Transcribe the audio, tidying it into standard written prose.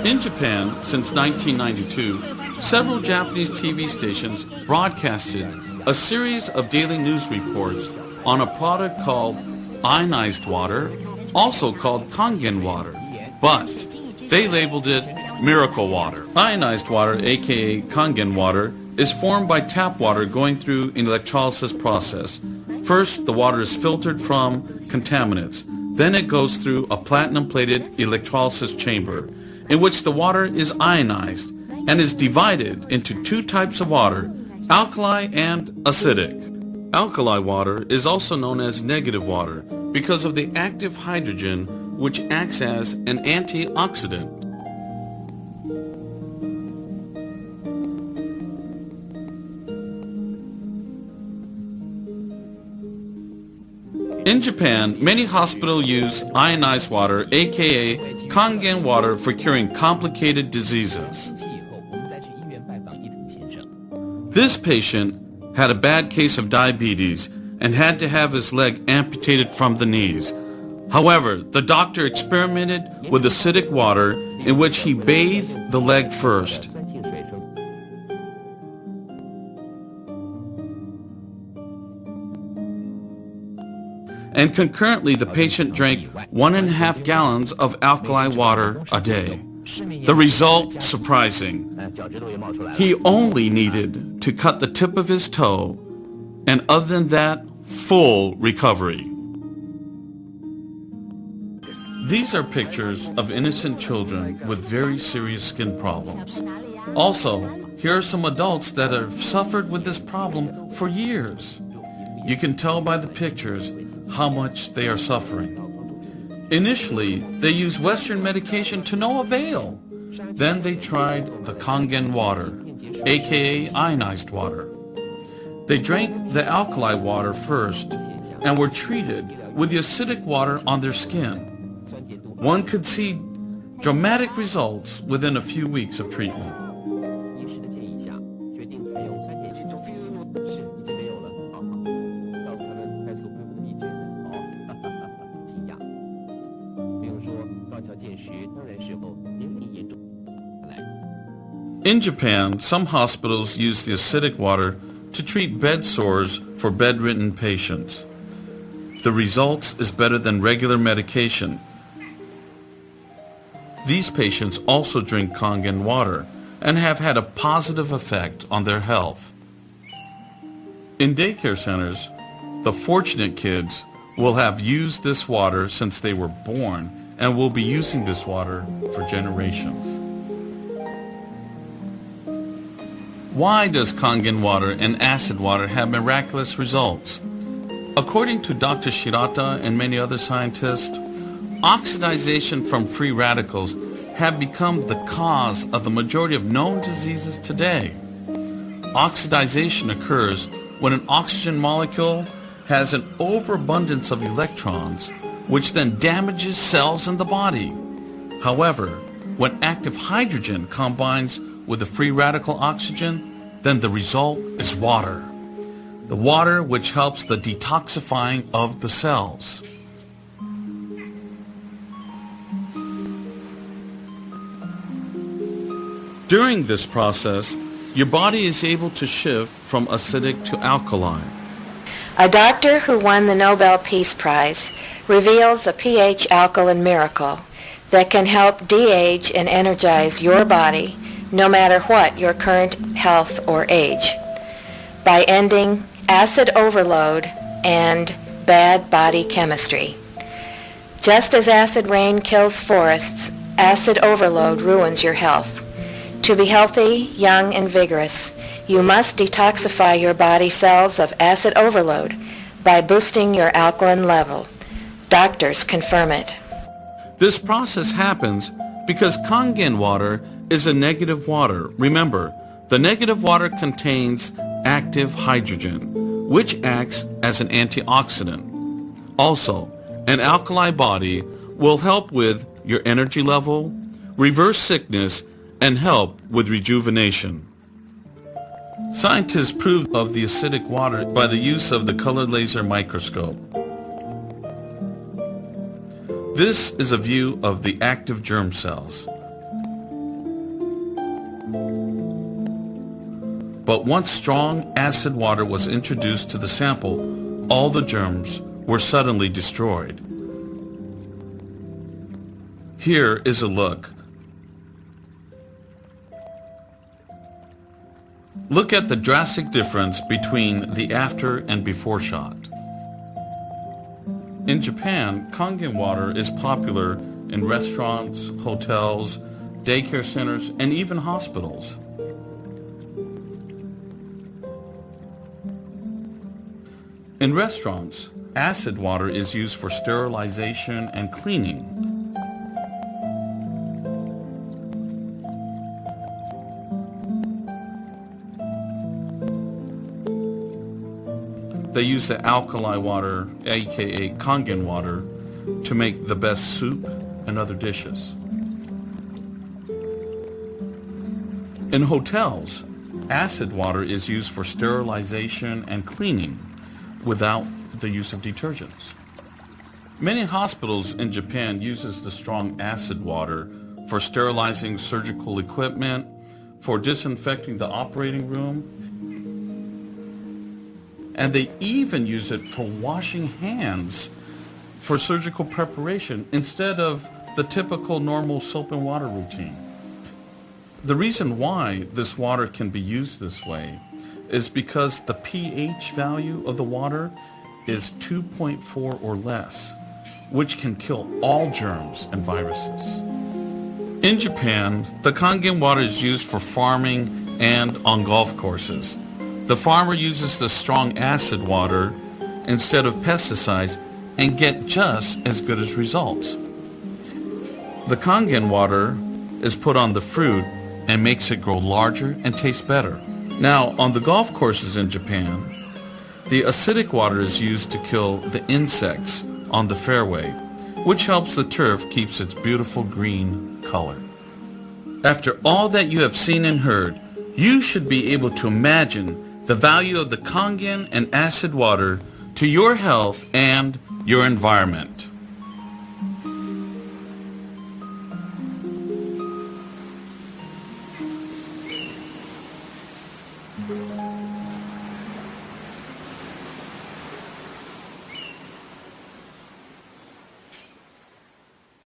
In Japan, since 1992, several Japanese TV stations broadcasted a series of daily news reports on a product called ionized water, also called Kangen water, but they labeled it miracle water. Ionized water, aka Kangen water, is formed by tap water going through an electrolysis process. First, the water is filtered from contaminants. Then it goes through a platinum-plated electrolysis chamber, in which the water is ionized and is divided into two types of water, alkali and acidic. Alkali water is also known as negative water because of the active hydrogen, which acts as an antioxidant. In Japan, many hospitals use ionized water, aka Kangen water, for curing complicated diseases. This patient had a bad case of diabetes and had to have his leg amputated from the knees. However, the doctor experimented with acidic water in which he bathed the leg first. And concurrently, the patient drank 1.5 gallons of alkali water a day. The result, surprising. He only needed to cut the tip of his toe, and other than that, full recovery. These are pictures of innocent children with very serious skin problems. Also, here are some adults that have suffered with this problem for years. You can tell by the pictures how much they are suffering. Initially, they used Western medication to no avail. Then they tried the Kangen water, aka ionized water. They drank the alkali water first and were treated with the acidic water on their skin. One could see dramatic results within a few weeks of treatment. In Japan, some hospitals use the acidic water to treat bed sores for bedridden patients. The results is better than regular medication. These patients also drink Kangen water and have had a positive effect on their health. In daycare centers, the fortunate kids will have used this water since they were born and will be using this water for generations. Why does Kangen water and acid water have miraculous results? According to Dr. Shirata and many other scientists, oxidization from free radicals have become the cause of the majority of known diseases today. Oxidization occurs when an oxygen molecule has an overabundance of electrons, which then damages cells in the body. However, when active hydrogen combines with the free radical oxygen, then the result is water. The water which helps the detoxifying of the cells. During this process, your body is able to shift from acidic to alkaline. A doctor who won the Nobel Peace Prize reveals a pH alkaline miracle that can help de-age and energize your body no matter what your current health or age, by ending acid overload and bad body chemistry. Just as acid rain kills forests, acid overload ruins your health. To be healthy, young, and vigorous, you must detoxify your body cells of acid overload by boosting your alkaline level. Doctors confirm it. This process happens because Kangen water is a negative water. Remember, the negative water contains active hydrogen, which acts as an antioxidant. Also, an alkali body will help with your energy level, reverse sickness, and help with rejuvenation. Scientists proved of the acidic water by the use of the colored laser microscope. This is a view of the active germ cells. But once strong acid water was introduced to the sample, all the germs were suddenly destroyed. Here is a look. Look at the drastic difference between the after and before shot. In Japan, Kangen water is popular in restaurants, hotels, daycare centers, and even hospitals. In restaurants, acid water is used for sterilization and cleaning. They use the alkali water, aka Kangen water, to make the best soup and other dishes. In hotels, acid water is used for sterilization and cleaning without the use of detergents. Many hospitals in Japan uses the strong acid water for sterilizing surgical equipment, for disinfecting the operating room, and they even use it for washing hands for surgical preparation instead of the typical normal soap and water routine. The reason why this water can be used this way is because the pH value of the water is 2.4 or less, which can kill all germs and viruses. In Japan, the Kangen water is used for farming and on golf courses. The farmer uses the strong acid water instead of pesticides and get just as good as results. The Kangen water is put on the fruit and makes it grow larger and taste better. Now, on the golf courses in Japan, the acidic water is used to kill the insects on the fairway, which helps the turf keeps its beautiful green color. After all that you have seen and heard, you should be able to imagine the value of the Kangen and acid water to your health and your environment.